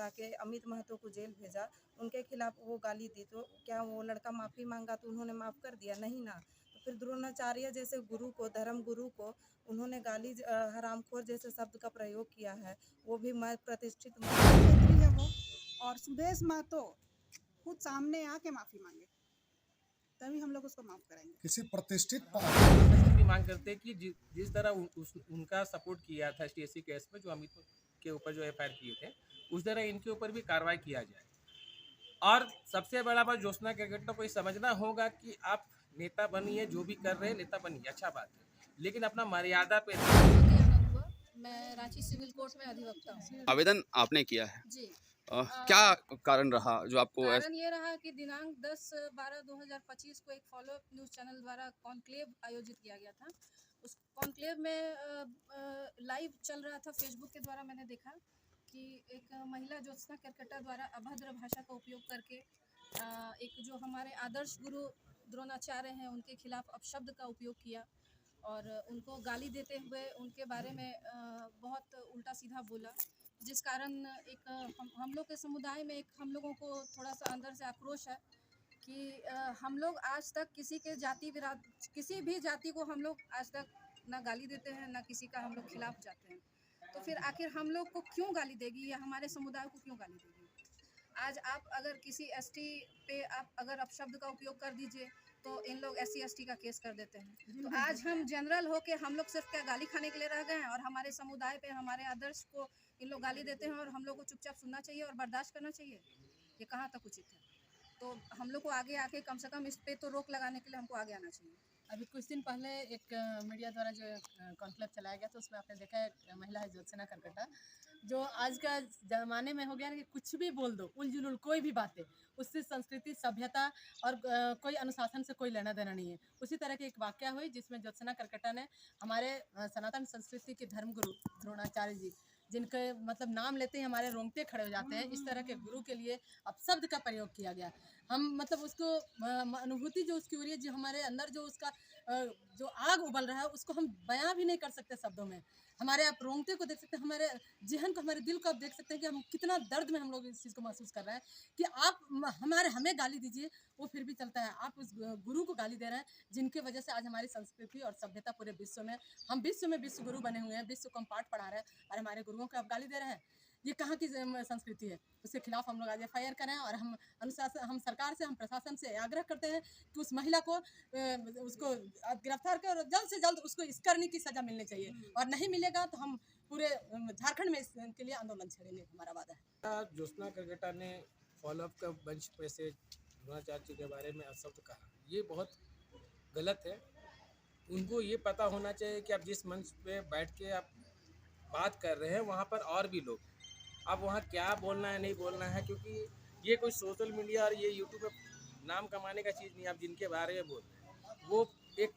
उठा के अमित महतो को जेल भेजा, उनके खिलाफ वो गाली दी, तो क्या वो लड़का माफ़ी मांगा तो उन्होंने माफ़ कर दिया? नहीं ना। तो फिर द्रोणाचार्य जैसे गुरु को, धर्म गुरु को उन्होंने गाली हरामखोर जैसे शब्द का प्रयोग किया है, वो भी मैं प्रतिष्ठित क्षेत्रीय है वो, और सुदेश महतो खुद सामने आके माफी मांगे, तभी हम लोग उसको माफ करेंगे। किसी प्रतिष्ठित प्रशासन भी मांग करते हैं कि जिस तरह उनका सपोर्ट किया था STSC केस में, जो अमित के ऊपर जो FIR किए थे, उस तरह इनके ऊपर भी कार्रवाई किया जाए। और सबसे बड़ा बात ज्योत्सना केरकेट्टा को ये समझना होगा कि आप नेता बनिए, जो भी कर रहे हैं नेता बनिए, अच्छा बात है, लेकिन अपना मर्यादा पे मैं रांची सिविल कोर्ट में अधिवक्ता हूँ। आवेदन आपने किया है जी। क्या कारण रहा जो आपको कारण ये रहा कि दिनांक 10/12/2025 को एक फॉलोअप न्यूज़ चैनल द्वारा कॉन्क्लेव आयोजित किया गया था। उस कॉन्क्लेव में लाइव चल रहा था, फेसबुक के द्वारा मैंने देखा कि एक महिला ज्योत्सना केरकेट्टा द्वारा अभद्र भाषा का उपयोग करके एक जो हमारे आदर्श गुरु द्रोणाचार्य हैं उनके खिलाफ अपशब्द का उपयोग किया और उनको गाली देते हुए उनके बारे में बहुत उल्टा सीधा बोला, जिस कारण एक हम लोग के समुदाय में एक हम लोगों को थोड़ा सा अंदर से आक्रोश है कि हम लोग आज तक किसी के किसी भी जाति को हम लोग आज तक ना गाली देते हैं, ना किसी का हम लोग खिलाफ जाते हैं, तो फिर आखिर हम लोग को क्यों गाली देगी या हमारे समुदाय को क्यों गाली देगी? आज आप अगर किसी ST पे आप अगर अपशब्द का उपयोग कर दीजिए तो इन लोग SC ST का केस कर देते हैं। तो आज हम जनरल हो के हम लोग सिर्फ क्या गाली खाने के लिए रह गए हैं और हमारे समुदाय पे हमारे आदर्श को इन लोग गाली देते हैं और हम लोग को चुपचाप सुनना चाहिए और बर्दाश्त करना चाहिए? ये कहाँ तक उचित है? तो हम लोग को आगे आके कम से कम इस पे तो रोक लगाने के लिए हमको आगे आना चाहिए। अभी कुछ दिन पहले एक मीडिया द्वारा जो कॉन्क्लेव चलाया गया था उसमें आपने देखा है महिला है ज्योत्सना केरकेट्टा, जो आज का ज़माने में हो गया ना कि कुछ भी बोल दो, उलझुल कोई भी बातें, उससे संस्कृति सभ्यता और कोई अनुशासन से कोई लेना देना नहीं है। उसी तरह की एक वाक़या हुई जिसमें ज्योत्सना केरकेट्टा ने हमारे सनातन संस्कृति के धर्मगुरु द्रोणाचार्य जी, जिनके मतलब नाम लेते ही हमारे रोंगटे खड़े हो जाते हैं, इस तरह के गुरु के लिए अपशब्द का प्रयोग किया गया। हम मतलब उसको अनुभूति जो उसकी हो रही है, जो हमारे अंदर जो उसका जो आग उबल रहा है उसको हम बयां भी नहीं कर सकते शब्दों में। हमारे आप रोंगटे को देख सकते हैं, हमारे जहन को, हमारे दिल को आप देख सकते हैं कि हम कितना दर्द में हम लोग इस चीज़ को महसूस कर रहे हैं कि आप हमें गाली दीजिए वो फिर भी चलता है, आप उस गुरु को गाली दे रहे हैं जिनकी वजह से आज हमारी संस्कृति और सभ्यता पूरे विश्व में, हम विश्व में विश्व गुरु बने हुए हैं, विश्व को हम पाठ पढ़ा रहे हैं और हमारे गुरुओं को आप गाली दे रहे हैं। ये कहाँ की संस्कृति है? उसके खिलाफ हम लोग आज FIR करें और हम सरकार से, हम प्रशासन से आग्रह करते हैं कि उस महिला को उसको गिरफ्तार कर और जल्द से जल्द उसको इस करने की सज़ा मिलनी चाहिए, और नहीं मिलेगा तो हम पूरे झारखंड में इसके लिए आंदोलन छेड़ेंगे, हमारा वादा है। ज्योत्सना केरकेट्टा ने फॉलोअप का मंच पे से द्रोणाचार्य जी के बारे में अपशब्द कहा, ये बहुत गलत है। उनको ये पता होना चाहिए कि आप जिस मंच पे बैठ के आप बात कर रहे हैं वहाँ पर और भी लोग, अब वहाँ क्या बोलना है नहीं बोलना है, क्योंकि ये कोई सोशल मीडिया और ये यूट्यूब पे नाम कमाने का चीज़ नहीं। आप जिनके बारे में बोल रहे हैं वो एक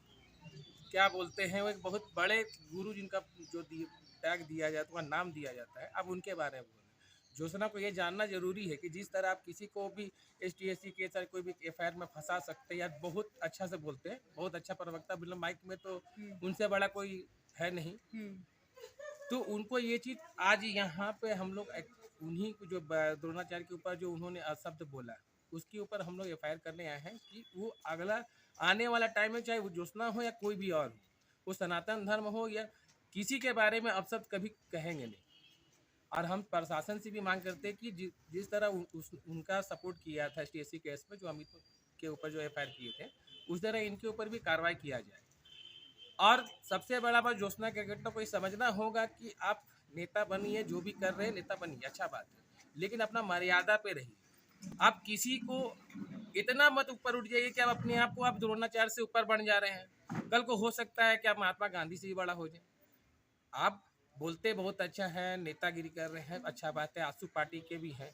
क्या बोलते हैं, वो एक बहुत बड़े गुरु जिनका जो टैग दिया जाता है, नाम दिया जाता है, अब उनके बारे में बोल रहे हैं। ज्योत्सना को ये जानना जरूरी है कि जिस तरह आप किसी को भी STSC के साथ कोई भी FIR में फंसा सकते हैं, या बहुत अच्छा से बोलते हैं, बहुत अच्छा प्रवक्ता बिल्कुल माइक में, तो उनसे बड़ा कोई है नहीं, तो उनको ये चीज़ आज यहाँ पे हम लोग उन्हीं को जो द्रोणाचार्य के ऊपर जो उन्होंने शब्द बोला उसके ऊपर हम लोग FIR करने आए हैं कि वो अगला आने वाला टाइम में, चाहे वो ज्योत्सना हो या कोई भी और हो, वो सनातन धर्म हो या किसी के बारे में अपशब्द कभी कहेंगे नहीं। और हम प्रशासन से भी मांग करते हैं कि जिस तरह उनका सपोर्ट किया था STSC केस में, जो अमित के ऊपर जो FIR किए थे, उस तरह इनके ऊपर भी कार्रवाई किया जाए। और सबसे बड़ा बात ज्योत्सना केरकेट्टा को ये समझना होगा कि आप नेता बनिए, जो भी कर रहे हैं नेता बनिए, अच्छा बात है, लेकिन अपना मर्यादा पे रहिए। आप किसी को इतना मत ऊपर उठ जाइए कि आप अपने आप को आप द्रोणाचार्य से ऊपर बन जा रहे हैं। कल को हो सकता है कि आप महात्मा गांधी से भी बड़ा हो जाए। आप बोलते बहुत अच्छा है, नेतागिरी कर रहे हैं, अच्छा बात है, आसू पार्टी के भी हैं,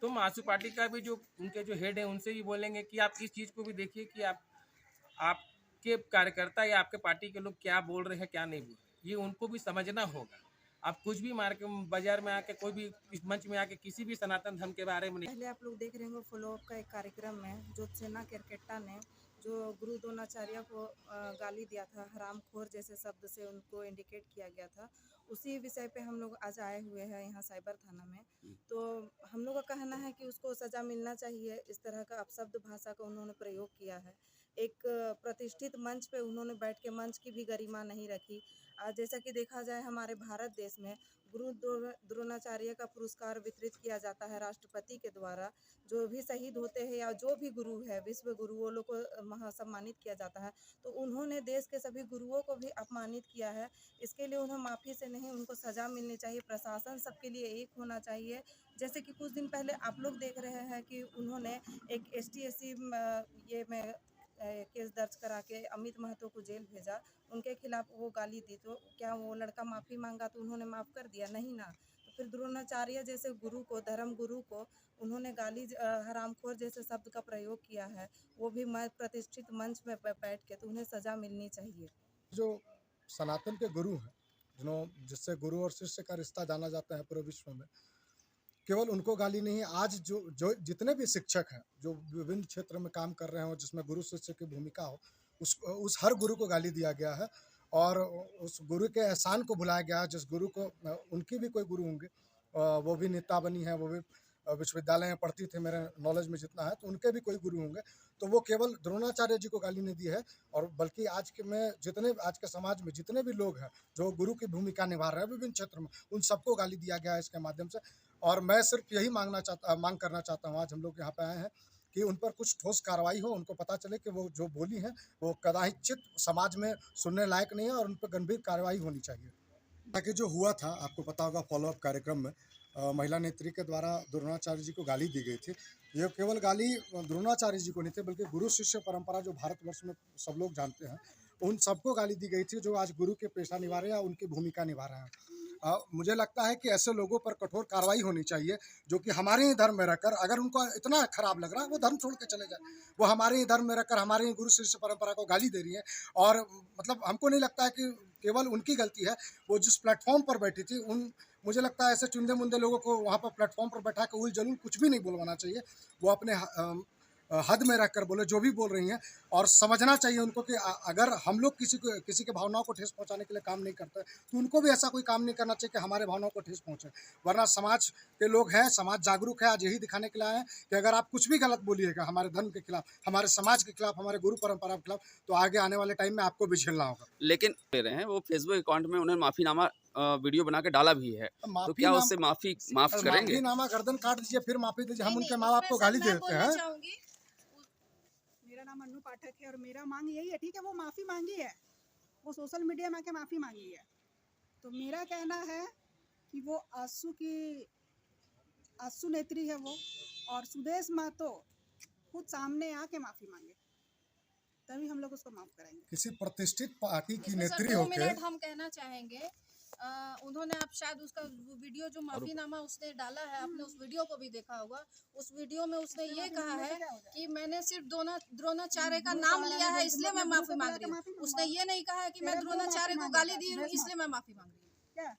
तुम आसू पार्टी का भी जो उनके जो हेड है उनसे भी बोलेंगे कि आप इस चीज़ को भी देखिए कि आपके कार्यकर्ता या आपके पार्टी के लोग क्या बोल रहे हैं, क्या नहीं बोल रहे, ये उनको भी समझना होगा। आप कुछ भी मार्केट बाजार में आके, कोई भी इस मंच में आके किसी भी सनातन धर्म के बारे में नहीं। पहले आप लोग देख रहे होंगे फॉलोअप का एक कार्यक्रम में ज्योत्सना केरकेट्टा ने जो गुरु द्रोणाचार्य को गाली दिया था, हरामखोर जैसे शब्द से उनको इंडिकेट किया गया था, उसी विषय पे हम लोग आज आए हुए हैं यहाँ साइबर थाना में। तो हम लोग का कहना है कि उसको सज़ा मिलना चाहिए। इस तरह का अपशब्द भाषा का उन्होंने प्रयोग किया है। एक प्रतिष्ठित मंच पे उन्होंने बैठ के मंच की भी गरिमा नहीं रखी। जैसा कि देखा जाए हमारे भारत देश में गुरु द्रोणाचार्य का पुरस्कार वितरित किया जाता है राष्ट्रपति के द्वारा। जो भी शहीद होते हैं या जो भी गुरु है, विश्व गुरु, वो लोग को सम्मानित किया जाता है। तो उन्होंने देश के सभी गुरुओं को भी अपमानित किया है। इसके लिए उन्हें माफ़ी से नहीं, उनको सज़ा मिलनी चाहिए। प्रशासन सबके लिए एक होना चाहिए। जैसे कि कुछ दिन पहले आप लोग देख रहे हैं कि उन्होंने एक ST/SC ये में केस दर्ज करा के अमित महतो को जेल भेजा। उनके खिलाफ वो गाली दी, तो क्या वो लड़का माफ़ी मांगा तो उन्होंने माफ़ कर दिया? नहीं ना। तो फिर द्रोणाचार्य जैसे गुरु को, धर्म गुरु को उन्होंने गाली हरामखोर जैसे शब्द का प्रयोग किया है, वो भी प्रतिष्ठित मंच में बैठ के, तो उन्हें सज़ा मिलनी चाहिए। जो सनातन के गुरु हैं, जिससे गुरु और शिष्य का रिश्ता जाना जाता है पूरे विश्व में, केवल उनको गाली नहीं, आज जो जितने भी शिक्षक हैं जो विभिन्न क्षेत्र में काम कर रहे हो, जिसमें गुरु शिष्य की भूमिका हो, उस हर गुरु को गाली दिया गया है और उस गुरु के एहसान को भुलाया गया है। जिस गुरु को, उनकी भी कोई गुरु होंगे, वो भी नेता बनी है, वो भी विश्वविद्यालय में पढ़ती थी, मेरे नॉलेज में जितना है, तो उनके भी कोई गुरु होंगे। तो वो केवल द्रोणाचार्य जी को गाली नहीं दी है, और बल्कि आज के समाज में जितने भी लोग हैं जो गुरु की भूमिका निभा रहे हैं विभिन्न क्षेत्र में, उन सबको गाली दिया गया है इसके माध्यम से। और मैं सिर्फ यही मांग करना चाहता हूँ, आज हम लोग यहाँ पे आए हैं कि उन पर कुछ ठोस कार्रवाई हो, उनको पता चले कि वो जो बोली हैं वो कदाचित समाज में सुनने लायक नहीं है और उन पर गंभीर कार्रवाई होनी चाहिए। ताकि जो हुआ था, आपको पता होगा, फॉलोअप कार्यक्रम में महिला नेत्री के द्वारा द्रोणाचार्य जी को गाली दी गई थी। ये केवल गाली द्रोणाचार्य जी को नहीं थी, बल्कि गुरु शिष्य परंपरा जो भारतवर्ष में सब लोग जानते हैं, उन सबको गाली दी गई थी जो आज गुरु के पेशा निभा रहे हैं या उनकी भूमिका निभा रहे हैं। मुझे लगता है कि ऐसे लोगों पर कठोर कार्रवाई होनी चाहिए जो कि हमारे ही धर्म में रहकर, अगर उनको इतना खराब लग रहा है वो धर्म छोड़ के चले जाए। वो हमारे ही धर्म में रहकर हमारे ही गुरु शिष्य परंपरा को गाली दे रही है, और मतलब हमको नहीं लगता है कि केवल उनकी गलती है। वो जिस प्लेटफॉर्म पर बैठी थी, मुझे लगता है ऐसे चुंदे मुंदे लोगों को वहाँ पर प्लेटफॉर्म पर बैठा के उल जलूल कुछ भी नहीं बोलवाना चाहिए। वो अपने हद में रहकर बोले जो भी बोल रही हैं, और समझना चाहिए उनको कि अगर हम लोग किसी के भावनाओं को ठेस पहुंचाने के लिए काम नहीं करते, तो उनको भी ऐसा कोई काम नहीं करना चाहिए कि हमारे भावनाओं को ठेस पहुंचे। वरना समाज के लोग हैं, समाज जागरूक है, आज यही दिखाने के लिए आए हैं कि अगर आप कुछ भी गलत बोलिएगा हमारे धर्म के खिलाफ, हमारे समाज के खिलाफ, हमारे गुरु परंपरा के खिलाफ, तो आगे आने वाले टाइम में आपको भी झेलना होगा। लेकिन ले रहे हैं वो फेसबुक अकाउंट में उन्होंने माफीनामा वीडियो बना के डाला भी है, तो क्या उससे माफ करेंगे? माफीनामा गर्दन काट दीजिए, फिर माफी दीजिए। हम उनके माँ बाप को गाली देते हैं। मेरा नाम अन्नू पाठक है और मेरा मांग यही है, ठीक है, वो माफ़ी मांगी है, वो सोशल मीडिया में आके माफ़ी मांगी है, तो मेरा कहना है कि वो आंसू नेत्री है वो, और सुदेश महतो खुद सामने आके माफ़ी मांगे, तभी हम लोग उसको माफ़ करेंगे। किसी प्रतिष्ठित पार्टी की इसमें सर नेत्री 2 होकर मिनट हम कहना चाहेंगे। उन्होंने, आप शायद उसका वीडियो जो माफीनामा उसने डाला है, आपने उस वीडियो को भी देखा होगा। उस वीडियो में उसने ये कहा है कि मैंने सिर्फ द्रोणाचार्य का नाम लिया है इसलिए मैं माफी मांग रही हूँ। उसने ये नहीं कहा है कि मैं द्रोणाचार्य को गाली दी हूँ इसलिए मैं माफी मांग रही हूँ।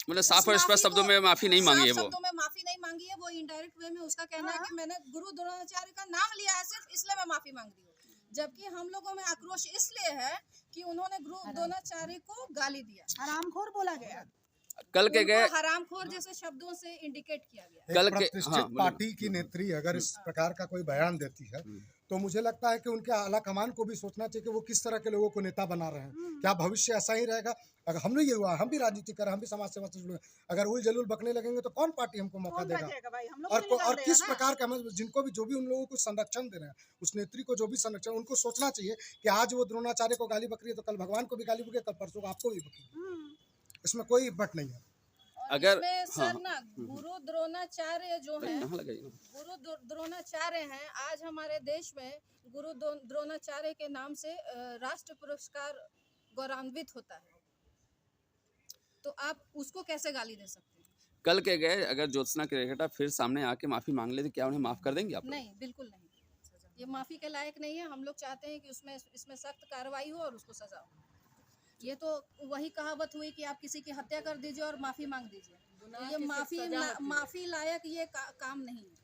मतलब साफ और स्पष्ट शब्दों में माफी नहीं मांगी है वो। शब्दों में माफी नहीं मांगी है वो, इनडायरेक्ट वे में उसका कहना है कि मैंने गुरु द्रोणाचार्य का नाम लिया है सिर्फ इसलिए मैं माफी मांग रही हूँ। जबकि हम लोगों में आक्रोश इसलिए है कि उन्होंने गुरु द्रोणाचार्य को गाली दिया, हरामखोर बोला गया, कल के गए हरामखोर जैसे शब्दों से इंडिकेट किया गया। कल के प्रतिष्ठित पार्टी की नेत्री अगर इस प्रकार का कोई बयान देती है, तो मुझे लगता है कि उनके आला कमान को भी सोचना चाहिए कि वो किस तरह के लोगों को नेता बना रहे हैं। क्या भविष्य ऐसा ही रहेगा? अगर हम लोग ये हुआ, हम भी राजनीति कर रहे हैं, हम भी समाज सेवा से जुड़े हैं, अगर उल जलूल बकने लगेंगे तो कौन पार्टी हमको मौका देगा? और किस प्रकार का, जिनको भी, जो भी उन लोगों को संरक्षण दे रहे हैं, उस नेत्री को जो भी संरक्षण, उनको सोचना चाहिए कि आज वो द्रोणाचार्य को गाली बक रही है तो कल भगवान को भी गाली बके, कल परसों को आपको भी बकेगी। इसमें कोई बट नहीं है। अगर सर ना, गुरु द्रोणाचार्य जो है, गुरु द्रोणाचार्य हैं, आज हमारे देश में गुरु द्रोणाचार्य के नाम से राष्ट्र पुरस्कार गौरवान्वित होता है, तो आप उसको कैसे गाली दे सकते हैं? कल के गए अगर ज्योत्सना केरकेटा फिर सामने आके माफी मांग ले तो क्या उन्हें माफ कर देंगे आप? नहीं, बिल्कुल नहीं, ये माफी के लायक नहीं है। हम लोग चाहते हैं कि इसमें सख्त कार्रवाई हो और उसको सजा हो। ये तो वही कहावत हुई कि आप किसी की हत्या कर दीजिए और माफी मांग दीजिए, तो ये माफी लायक ये काम नहीं है।